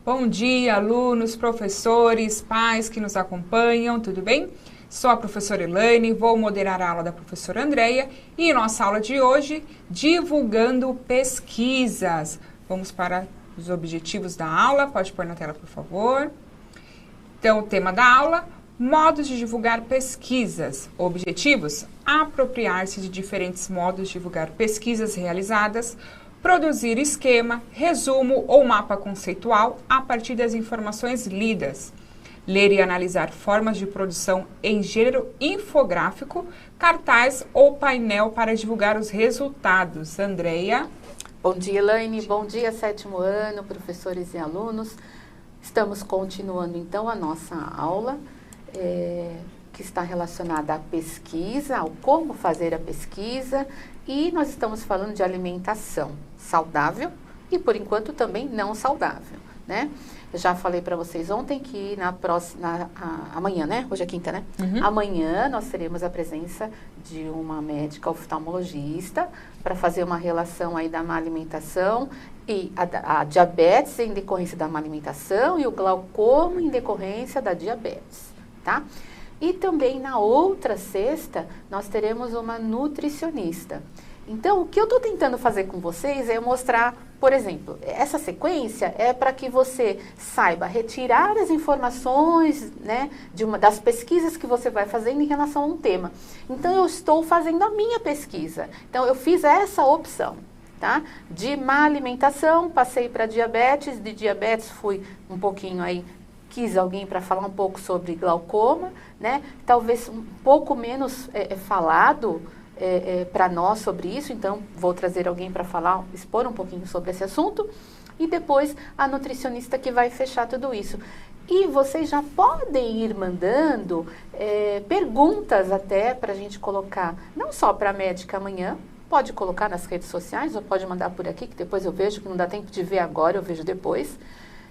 Bom dia, alunos, professores, pais que nos acompanham, tudo bem? Sou a professora Elaine, vou moderar a aula da professora Andreia e nossa aula de hoje, divulgando pesquisas. Vamos para os objetivos da aula, pode pôr na tela, por favor. Então, o tema da aula, modos de divulgar pesquisas. Objetivos, apropriar-se de diferentes modos de divulgar pesquisas realizadas, produzir esquema, resumo ou mapa conceitual a partir das informações lidas. Ler e analisar formas de produção em gênero infográfico, cartaz ou painel para divulgar os resultados. Andreia. Bom dia, Elaine. Bom dia, 7º ano, professores e alunos. Estamos continuando, então, a nossa aula, que está relacionada à pesquisa, ao como fazer a pesquisa, e nós estamos falando de alimentação saudável e, por enquanto, também não saudável, né? Eu já falei para vocês ontem que amanhã, né? Hoje é quinta, né? Amanhã nós teremos a presença de uma médica oftalmologista para fazer uma relação aí da má alimentação e a diabetes em decorrência da má alimentação e o glaucoma em decorrência da diabetes, tá? E também na outra sexta nós teremos uma nutricionista. Então, o que eu estou tentando fazer com vocês é mostrar, por exemplo, essa sequência é para que você saiba retirar as informações, né, das pesquisas que você vai fazendo em relação a um tema. Então, eu estou fazendo a minha pesquisa. Então, eu fiz essa opção, tá? De má alimentação, passei para diabetes, de diabetes fui um pouquinho aí, quis alguém para falar um pouco sobre glaucoma, né? Talvez um pouco menos falado, para nós sobre isso, então vou trazer alguém para falar, expor um pouquinho sobre esse assunto e depois a nutricionista que vai fechar tudo isso. E vocês já podem ir mandando perguntas até para a gente colocar, não só para a médica amanhã, pode colocar nas redes sociais ou pode mandar por aqui, que depois eu vejo, que não dá tempo de ver agora, eu vejo depois,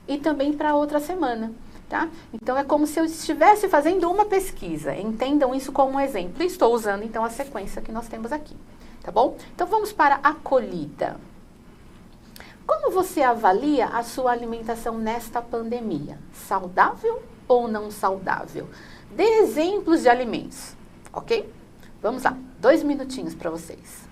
e também para outra semana. Tá? Então, é como se eu estivesse fazendo uma pesquisa. Entendam isso como um exemplo. E estou usando, então, a sequência que nós temos aqui. Tá bom? Então, vamos para a acolhida. Como você avalia a sua alimentação nesta pandemia? Saudável ou não saudável? Dê exemplos de alimentos, ok? Vamos lá. 2 minutinhos para vocês.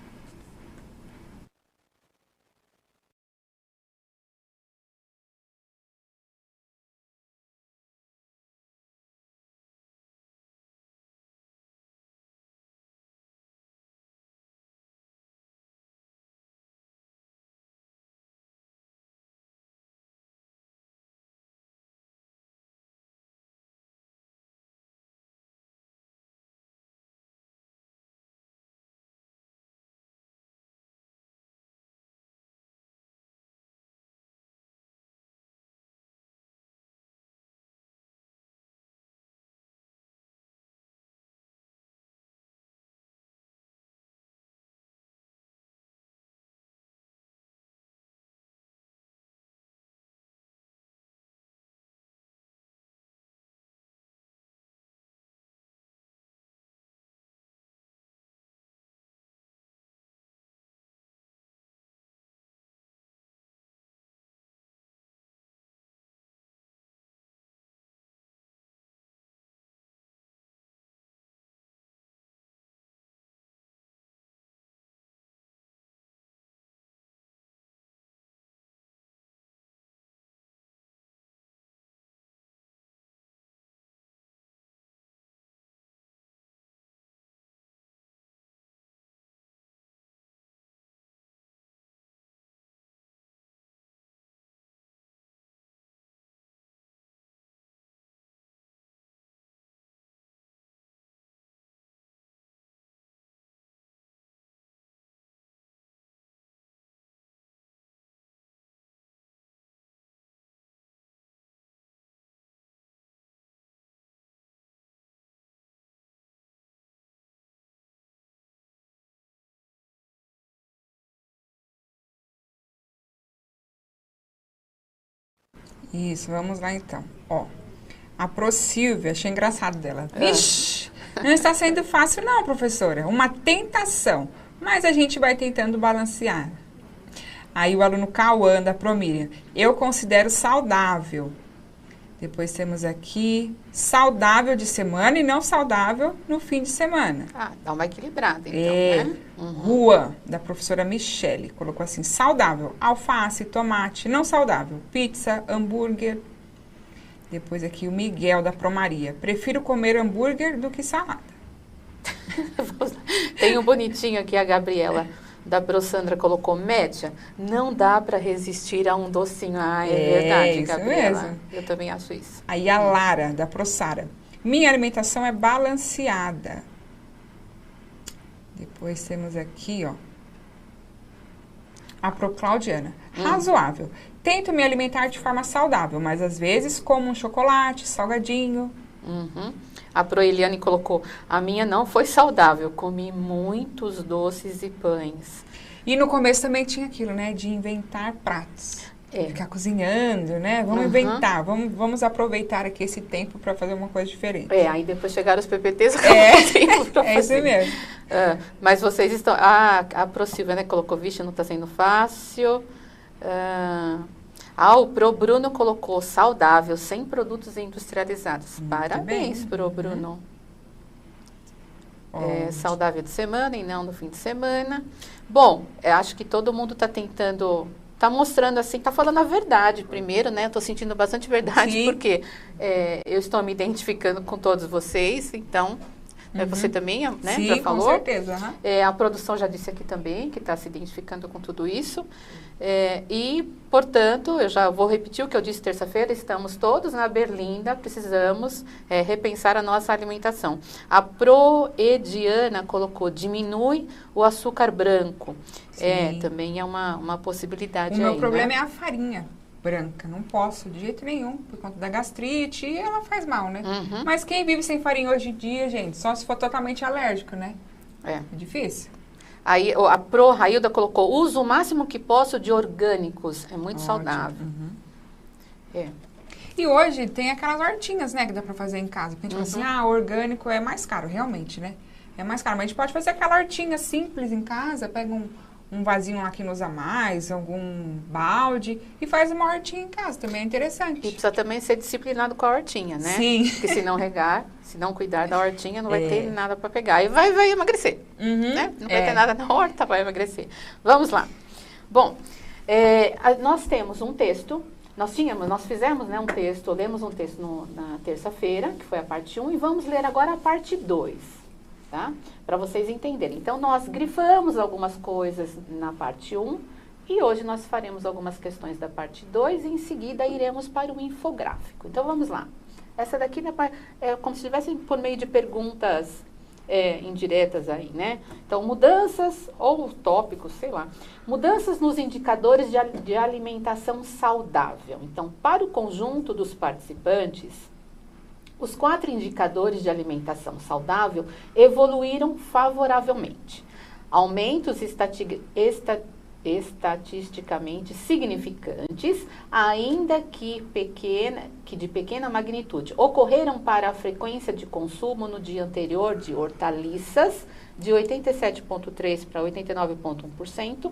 Isso, vamos lá então. Ó, a ProSilvia, achei engraçado dela. Vixe, não está sendo fácil não, professora. Uma tentação, mas a gente vai tentando balancear. Aí o aluno Cauã da Promília. Eu considero saudável. Depois temos aqui saudável de semana e não saudável no fim de semana. Ah, dá uma equilibrada, então, né? Rua, da professora Michele, colocou assim, saudável, alface, tomate, não saudável, pizza, hambúrguer. Depois aqui o Miguel da Promaria, prefiro comer hambúrguer do que salada. Tem um bonitinho aqui, a Gabriela da ProSandra colocou média, não dá para resistir a um docinho. Ah, é verdade, isso Gabriela. mesmo. Eu também acho isso. Aí a Lara, da ProSara, minha alimentação é balanceada. Depois temos aqui, ó, a ProClaudiana, razoável. Tento me alimentar de forma saudável, mas às vezes como um chocolate, salgadinho. A Proeliane colocou, a minha não foi saudável, comi muitos doces e pães. E no começo também tinha aquilo, né, de inventar pratos. Ficar cozinhando, né? Vamos inventar, vamos aproveitar aqui esse tempo para fazer uma coisa diferente. Aí depois chegaram os PPTs. É isso mesmo. Mas vocês estão... a ProSilvia, né, colocou, vixe, não está sendo fácil. O Pro Bruno colocou saudável, sem produtos industrializados. Muito Parabéns, bem. Pro Bruno. Saudável de semana e não no fim de semana. Bom, acho que todo mundo está tentando... Está mostrando assim, está falando a verdade primeiro, né? Estou sentindo bastante verdade, Sim. porque eu estou me identificando com todos vocês, então... Você também, né? Sim, já falou? com certeza. A produção já disse aqui também que está se identificando com tudo isso. E, portanto, eu já vou repetir o que eu disse terça-feira, estamos todos na Berlinda, precisamos repensar a nossa alimentação. A Proediana colocou, diminui o açúcar branco. Também é uma possibilidade. O meu problema né? é a farinha branca, não posso de jeito nenhum, por conta da gastrite, e ela faz mal, né? Mas quem vive sem farinha hoje em dia, gente, só se for totalmente alérgico, né? É difícil. Aí a Pro Railda colocou, uso o máximo que posso de orgânicos, é muito saudável. E hoje tem aquelas hortinhas, né, que dá pra fazer em casa. Porque a gente fala assim, orgânico é mais caro, realmente, né? É mais caro, mas a gente pode fazer aquela hortinha simples em casa, pega um vasinho lá que não usa mais, algum balde, e faz uma hortinha em casa, também é interessante. E precisa também ser disciplinado com a hortinha, né? Sim. Porque se não regar, se não cuidar da hortinha, não vai ter nada para pegar. E vai emagrecer, né? Não vai ter nada na horta, vai emagrecer. Vamos lá. Bom, nós temos um texto, nós fizemos, né, um texto, lemos um texto na terça-feira, que foi a parte 1, e vamos ler agora a parte 2. Tá? Para vocês entenderem. Então, nós grifamos algumas coisas na parte 1 e hoje nós faremos algumas questões da parte 2 e em seguida iremos para o infográfico. Então, vamos lá. Essa daqui é como se estivesse por meio de perguntas indiretas aí, né? Então, mudanças ou tópicos, sei lá. Mudanças nos indicadores de alimentação saudável. Então, para o conjunto dos participantes, os 4 indicadores de alimentação saudável evoluíram favoravelmente. Aumentos estatisticamente significantes, ainda que de pequena magnitude, ocorreram para a frequência de consumo no dia anterior de hortaliças, de 87,3% para 89,1%,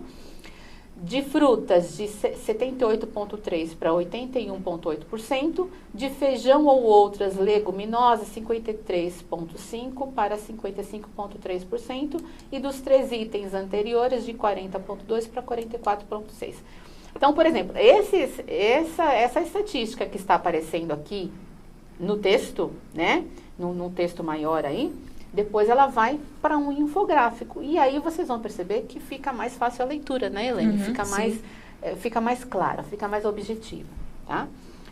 de frutas de 78,3% para 81,8%, de feijão ou outras leguminosas 53,5% para 55,3% e dos 3 itens anteriores de 40,2% para 44,6%. Então, por exemplo, essa estatística que está aparecendo aqui no texto, né, no texto maior aí, depois ela vai para um infográfico. E aí vocês vão perceber que fica mais fácil a leitura, né, Helene? Fica mais clara, fica mais objetiva, tá?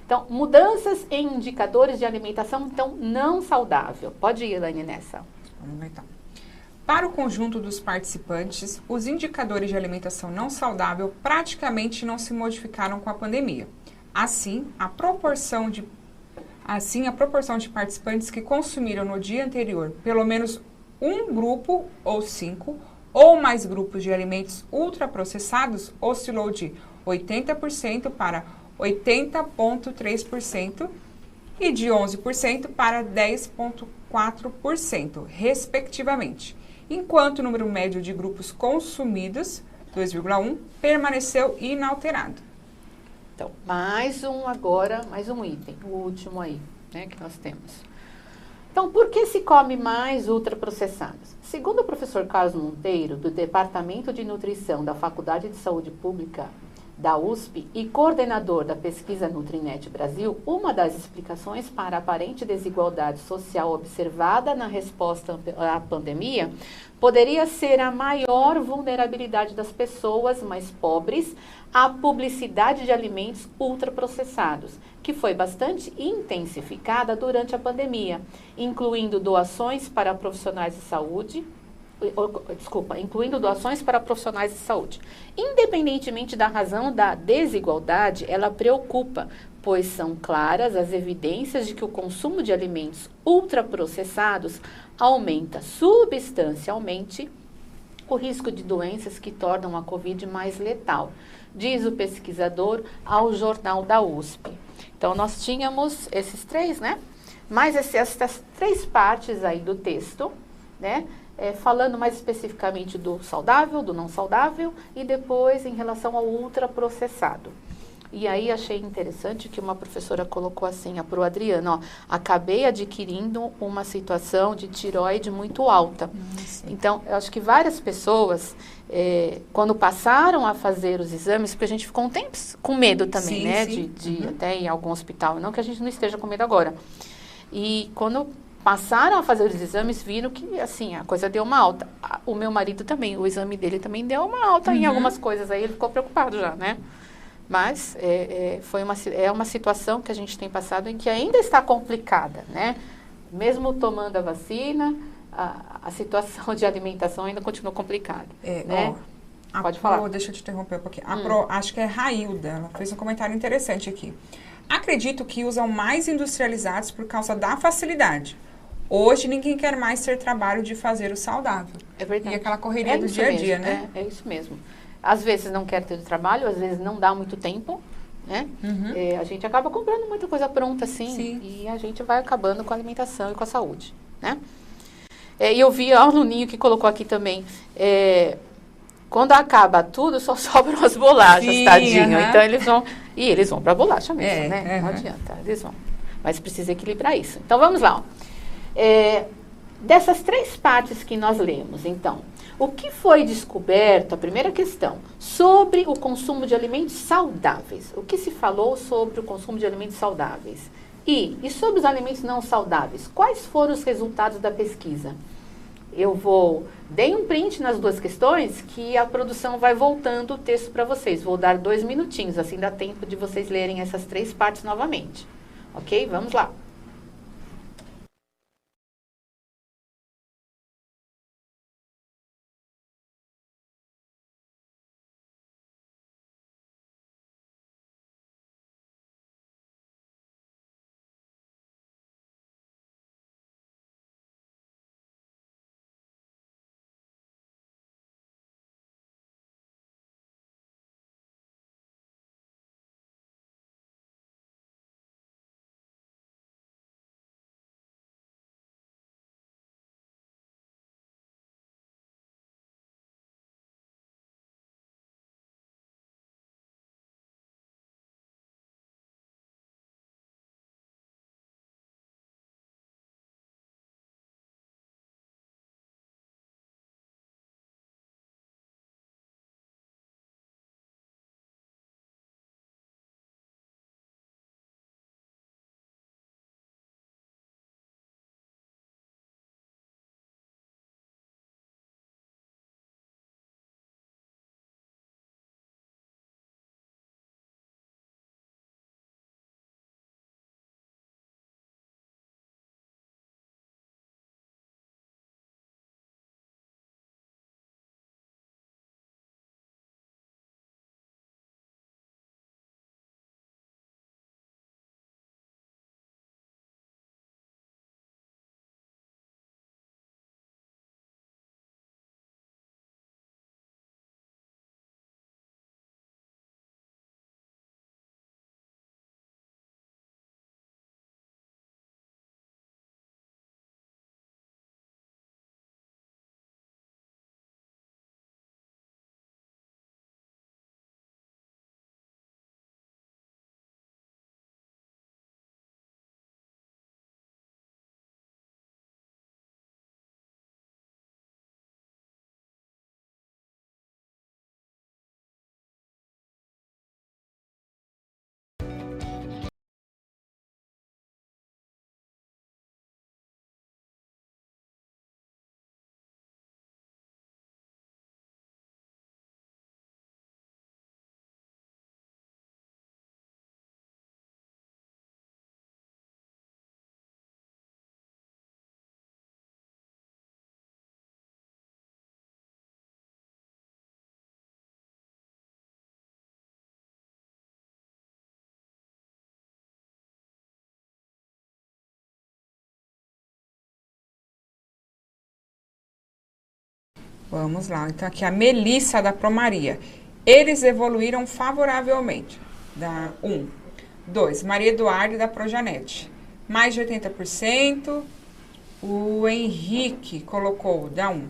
Então, mudanças em indicadores de alimentação, então, não saudável. Pode ir, Helene, nessa. Vamos lá, então. Para o conjunto dos participantes, os indicadores de alimentação não saudável praticamente não se modificaram com a pandemia. Assim, a proporção de participantes que consumiram no dia anterior pelo menos um grupo ou 5 ou mais grupos de alimentos ultraprocessados oscilou de 80% para 80,3% e de 11% para 10,4%, respectivamente, enquanto o número médio de grupos consumidos 2,1 permaneceu inalterado. Então, mais um item, o último aí, né, que nós temos. Então, por que se come mais ultraprocessados? Segundo o professor Carlos Monteiro, do Departamento de Nutrição da Faculdade de Saúde Pública da USP e coordenador da pesquisa Nutrinet Brasil, uma das explicações para a aparente desigualdade social observada na resposta à pandemia poderia ser a maior vulnerabilidade das pessoas mais pobres à publicidade de alimentos ultraprocessados, que foi bastante intensificada durante a pandemia, incluindo doações para profissionais de saúde, Independentemente da razão da desigualdade, ela preocupa, pois são claras as evidências de que o consumo de alimentos ultraprocessados aumenta substancialmente o risco de doenças que tornam a Covid mais letal, diz o pesquisador ao jornal da USP. Então, nós tínhamos esses três, né? Mais essas três partes aí do texto, né? Falando mais especificamente do saudável, do não saudável e depois em relação ao ultraprocessado. E aí achei interessante que uma professora colocou assim para o Adriano, ó, acabei adquirindo uma situação de tireoide muito alta. Então, eu acho que várias pessoas, quando passaram a fazer os exames, porque a gente ficou um tempo com medo também, sim, né, sim. de até ir em algum hospital, não que a gente não esteja com medo agora. E quando passaram a fazer os exames, viram que, assim, a coisa deu uma alta. O meu marido também, o exame dele também deu uma alta em algumas coisas, aí ele ficou preocupado já, né? Mas é uma situação que a gente tem passado em que ainda está complicada, né? Mesmo tomando a vacina, a situação de alimentação ainda continua complicada, né? Pode falar. Deixa eu te interromper um pouquinho. Acho que é Railda, ela fez um comentário interessante aqui. Acredito que usam mais industrializados por causa da facilidade. Hoje ninguém quer mais ter trabalho de fazer o saudável. É verdade. E aquela correria do dia a dia, mesmo, né? É isso mesmo. Às vezes não quer ter o trabalho, às vezes não dá muito tempo, né? A gente acaba comprando muita coisa pronta, assim, Sim. E a gente vai acabando com a alimentação e com a saúde, né? E eu vi um aluninho que colocou aqui também, quando acaba tudo, só sobram as bolachas, Sim, tadinho. Então eles vão para a bolacha mesmo, né? Não aham. adianta, eles vão. Mas precisa equilibrar isso. Então vamos lá, ó. Dessas três partes que nós lemos, então, o que foi descoberto, a primeira questão, sobre o consumo de alimentos saudáveis? O que se falou sobre o consumo de alimentos saudáveis? E sobre os alimentos não saudáveis, quais foram os resultados da pesquisa? Dei um print nas duas questões que a produção vai voltando o texto para vocês. Vou dar 2 minutinhos, assim dá tempo de vocês lerem essas três partes novamente. Ok? Vamos lá. Vamos lá. Então, aqui a Melissa da Promaria. Eles evoluíram favoravelmente. Da 1. 2. Maria Eduarda da Projanete. Mais de 80%. O Henrique colocou da 1.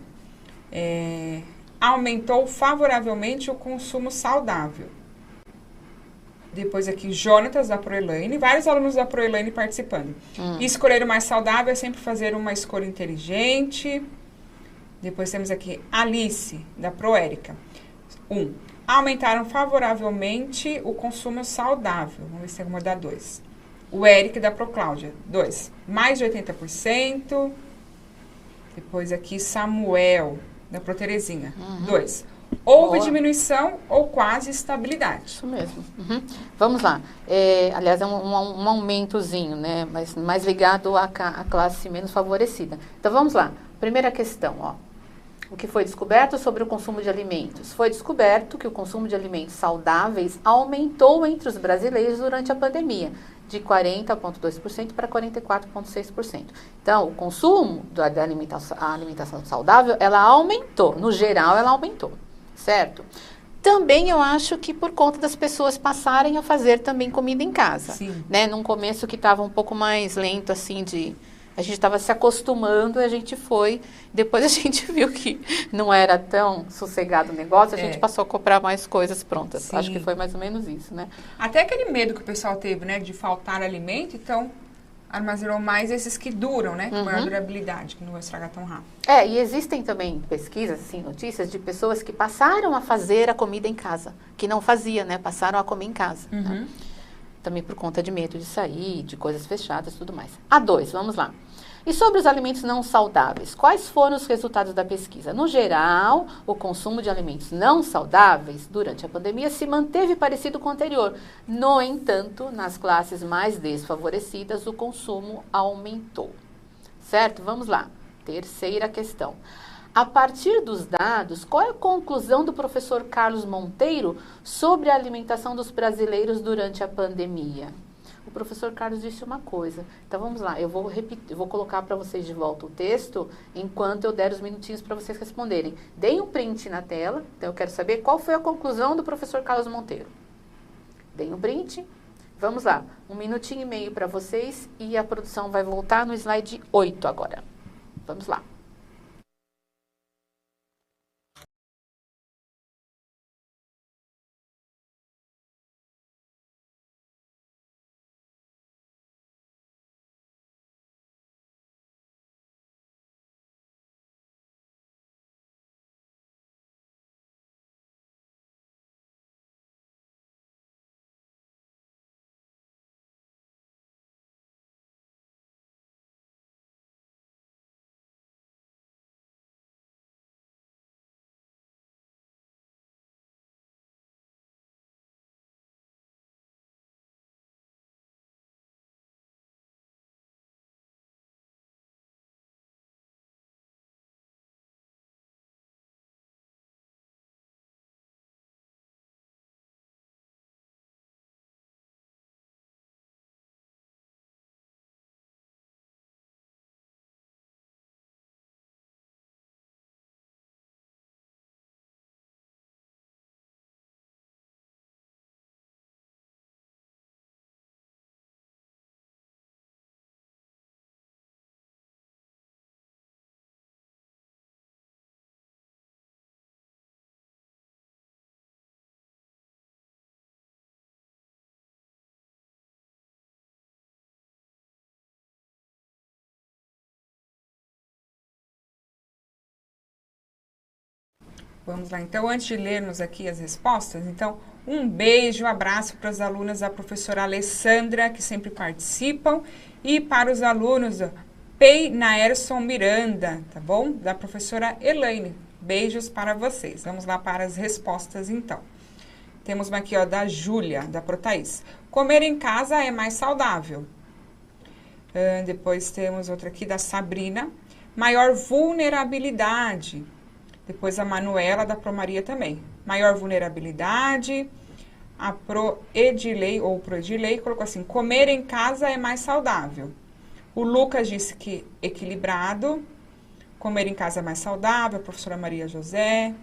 Aumentou favoravelmente o consumo saudável. Depois aqui, Jonatas da Proelaine. Vários alunos da Proelaine participando. Escolher o mais saudável é sempre fazer uma escolha inteligente. Depois temos aqui Alice, da Proérica. 1. Aumentaram favoravelmente o consumo saudável. Vamos ver se tem alguma da 2. O Eric, da Procláudia. 2. Mais de 80%. Depois aqui Samuel, da Proterezinha. 2. Houve diminuição ou quase estabilidade. Isso mesmo. Vamos lá. Aliás, é um aumentozinho, né? Mas mais ligado à classe menos favorecida. Então, vamos lá. Primeira questão, ó. O que foi descoberto sobre o consumo de alimentos? Foi descoberto que o consumo de alimentos saudáveis aumentou entre os brasileiros durante a pandemia, de 40,2% para 44,6%. Então, o consumo da alimentação saudável, ela aumentou. No geral, ela aumentou, certo? Também eu acho que por conta das pessoas passarem a fazer também comida em casa. Sim. Né? Num começo que estava um pouco mais lento, assim, a gente estava se acostumando, a gente foi, depois a gente viu que não era tão sossegado o negócio, a gente passou a comprar mais coisas prontas. Sim. Acho que foi mais ou menos isso, né? Até aquele medo que o pessoal teve, né, de faltar alimento, então armazenou mais esses que duram, né, com maior durabilidade, que não vai estragar tão rápido. E existem também pesquisas, assim, notícias de pessoas que passaram a fazer a comida em casa, que não fazia, né, passaram a comer em casa, né? Também por conta de medo de sair, de coisas fechadas e tudo mais. A 2, vamos lá. E sobre os alimentos não saudáveis, quais foram os resultados da pesquisa? No geral, o consumo de alimentos não saudáveis durante a pandemia se manteve parecido com o anterior. No entanto, nas classes mais desfavorecidas, o consumo aumentou. Certo? Vamos lá. Terceira questão. A partir dos dados, qual é a conclusão do professor Carlos Monteiro sobre a alimentação dos brasileiros durante a pandemia? O professor Carlos disse uma coisa. Então, vamos lá. Eu vou repetir, eu vou colocar para vocês de volta o texto, enquanto eu der os minutinhos para vocês responderem. Deem um print na tela. Então, eu quero saber qual foi a conclusão do professor Carlos Monteiro. Deem um print. Vamos lá. 1 minutinho e meio para vocês e a produção vai voltar no slide 8 agora. Vamos lá. Vamos lá. Então, antes de lermos aqui as respostas, então, um beijo, um abraço para as alunas da professora Alessandra, que sempre participam, e para os alunos Pei Naerson Miranda, tá bom? Da professora Elaine. Beijos para vocês. Vamos lá para as respostas, então. Temos uma aqui, ó, da Júlia, da Protaís. Comer em casa é mais saudável. Depois temos outra aqui da Sabrina. Maior vulnerabilidade. Depois a Manuela, da Promaria também. Maior vulnerabilidade. A Proedilei, ou Proedilei, colocou assim, comer em casa é mais saudável. O Lucas disse que equilibrado. Comer em casa é mais saudável, a professora Maria José.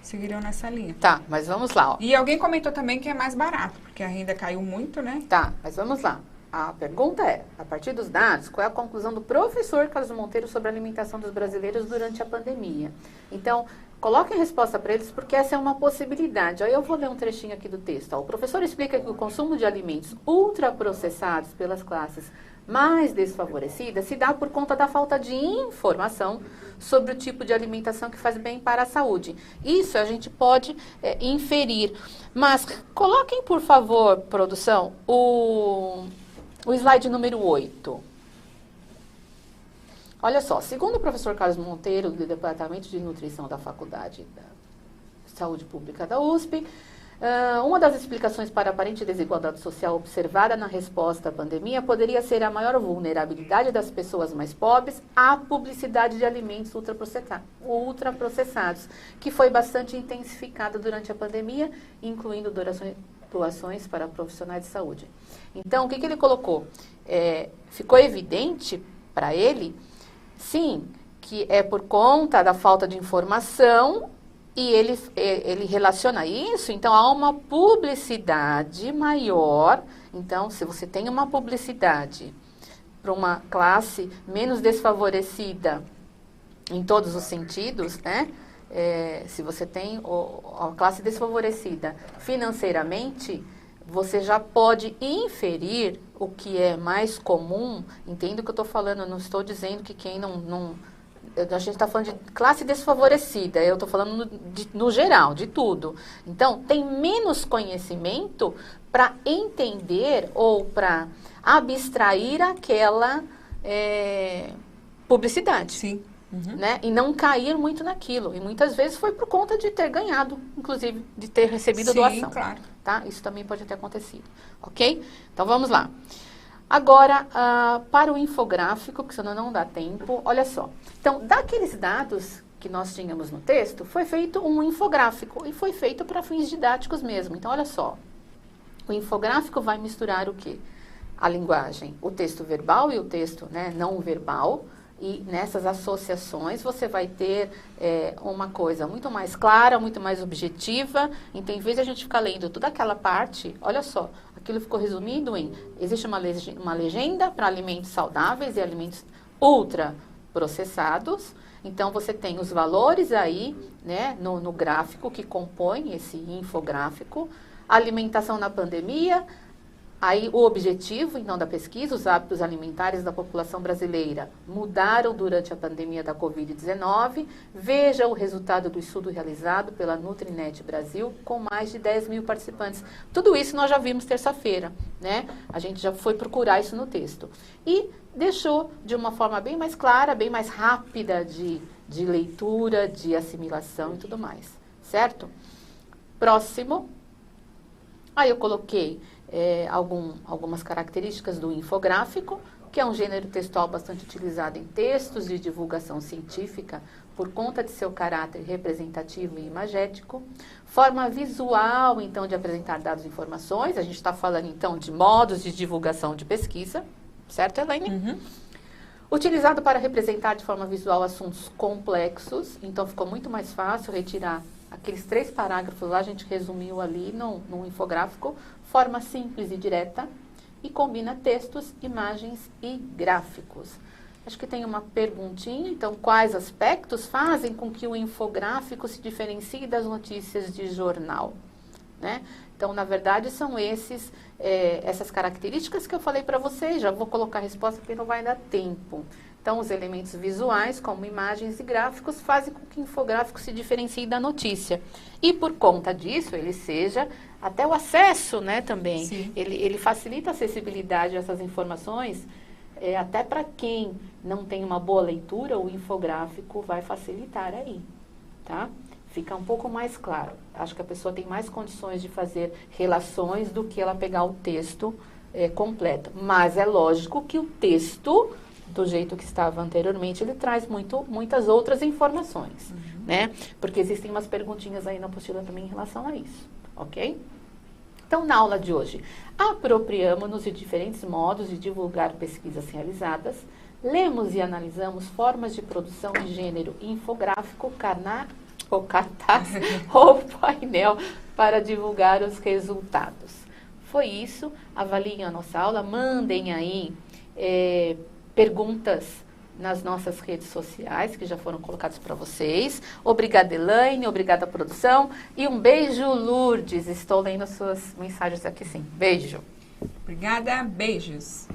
Seguiriam nessa linha. Tá, mas vamos lá, ó. E alguém comentou também que é mais barato, porque a renda caiu muito, né? Tá, mas vamos lá. A pergunta é, a partir dos dados, qual é a conclusão do professor Carlos Monteiro sobre a alimentação dos brasileiros durante a pandemia? Então, coloquem resposta para eles, porque essa é uma possibilidade. Aí eu vou ler um trechinho aqui do texto. Ó. O professor explica que o consumo de alimentos ultraprocessados pelas classes mais desfavorecidas se dá por conta da falta de informação sobre o tipo de alimentação que faz bem para a saúde. Isso a gente pode inferir. Mas coloquem, por favor, produção, o slide número 8. Olha só, segundo o professor Carlos Monteiro, do Departamento de Nutrição da Faculdade da Saúde Pública da USP, uma das explicações para a aparente desigualdade social observada na resposta à pandemia poderia ser a maior vulnerabilidade das pessoas mais pobres à publicidade de alimentos ultraprocessados, que foi bastante intensificada durante a pandemia, incluindo doações para profissionais de saúde. Então, o que ele colocou? Ficou evidente para ele, sim, que é por conta da falta de informação. E ele relaciona isso, então há uma publicidade maior. Então, se você tem uma publicidade para uma classe menos desfavorecida em todos os sentidos, né? Se você tem a classe desfavorecida financeiramente, você já pode inferir o que é mais comum. Entendo o que eu estou falando, eu não estou dizendo que quem a gente está falando de classe desfavorecida, eu estou falando no geral, de tudo. Então, tem menos conhecimento para entender ou para abstrair aquela publicidade. Sim. Uhum. Né? E não cair muito naquilo. E muitas vezes foi por conta de ter ganhado, inclusive, de ter recebido doação. Claro. Tá? Isso também pode ter acontecido. Ok? Então, vamos lá. Agora, para o infográfico, que senão não dá tempo, olha só. Então, daqueles dados que nós tínhamos no texto, foi feito um infográfico e foi feito para fins didáticos mesmo. Então, olha só. O infográfico vai misturar o quê? A linguagem, o texto verbal e o texto, né, não verbal. E nessas associações você vai ter uma coisa muito mais clara, muito mais objetiva. Então, em vez de a gente ficar lendo toda aquela parte, olha só, aquilo ficou resumido em: existe uma legenda para alimentos saudáveis e alimentos ultraprocessados. Então, você tem os valores aí, né, no gráfico que compõe esse infográfico. Alimentação na pandemia. Aí, o objetivo, então, da pesquisa, os hábitos alimentares da população brasileira mudaram durante a pandemia da Covid-19. Veja o resultado do estudo realizado pela Nutrinet Brasil, com mais de 10 mil participantes. Tudo isso nós já vimos terça-feira, né? A gente já foi procurar isso no texto. E deixou de uma forma bem mais clara, bem mais rápida de leitura, de assimilação e tudo mais, certo? Próximo. Aí eu coloquei algumas características do infográfico, que é um gênero textual bastante utilizado em textos de divulgação científica por conta de seu caráter representativo e imagético. Forma visual, então, de apresentar dados e informações. A gente está falando, então, de modos de divulgação de pesquisa. Certo, Elaine? Uhum. Utilizado para representar de forma visual assuntos complexos. Então, ficou muito mais fácil retirar aqueles 3 parágrafos lá, a gente resumiu ali no infográfico. Forma simples e direta, e combina textos, imagens e gráficos. Acho que tem uma perguntinha. Então, quais aspectos fazem com que o infográfico se diferencie das notícias de jornal? Né? Então, na verdade, são essas características que eu falei para vocês. Já vou colocar a resposta porque não vai dar tempo. Então, os elementos visuais, como imagens e gráficos, fazem com que o infográfico se diferencie da notícia. E, por conta disso, ele seja até o acesso, né, também. Ele facilita a acessibilidade a essas informações, até para quem não tem uma boa leitura, o infográfico vai facilitar aí, tá? Fica um pouco mais claro. Acho que a pessoa tem mais condições de fazer relações do que ela pegar o texto completo. Mas é lógico que o texto, do jeito que estava anteriormente, ele traz muitas outras informações, né? Porque existem umas perguntinhas aí na apostila também em relação a isso, ok? Então, na aula de hoje, apropriamos-nos de diferentes modos de divulgar pesquisas realizadas, Lemos e analisamos formas de produção de gênero infográfico, ou cartaz ou painel para divulgar os resultados. Foi isso, avaliem a nossa aula, mandem aí perguntas nas nossas redes sociais, que já foram colocadas para vocês. Obrigada, Elaine, obrigada, produção, e um beijo, Lourdes. Estou lendo as suas mensagens aqui, sim. Beijo. Obrigada, beijos.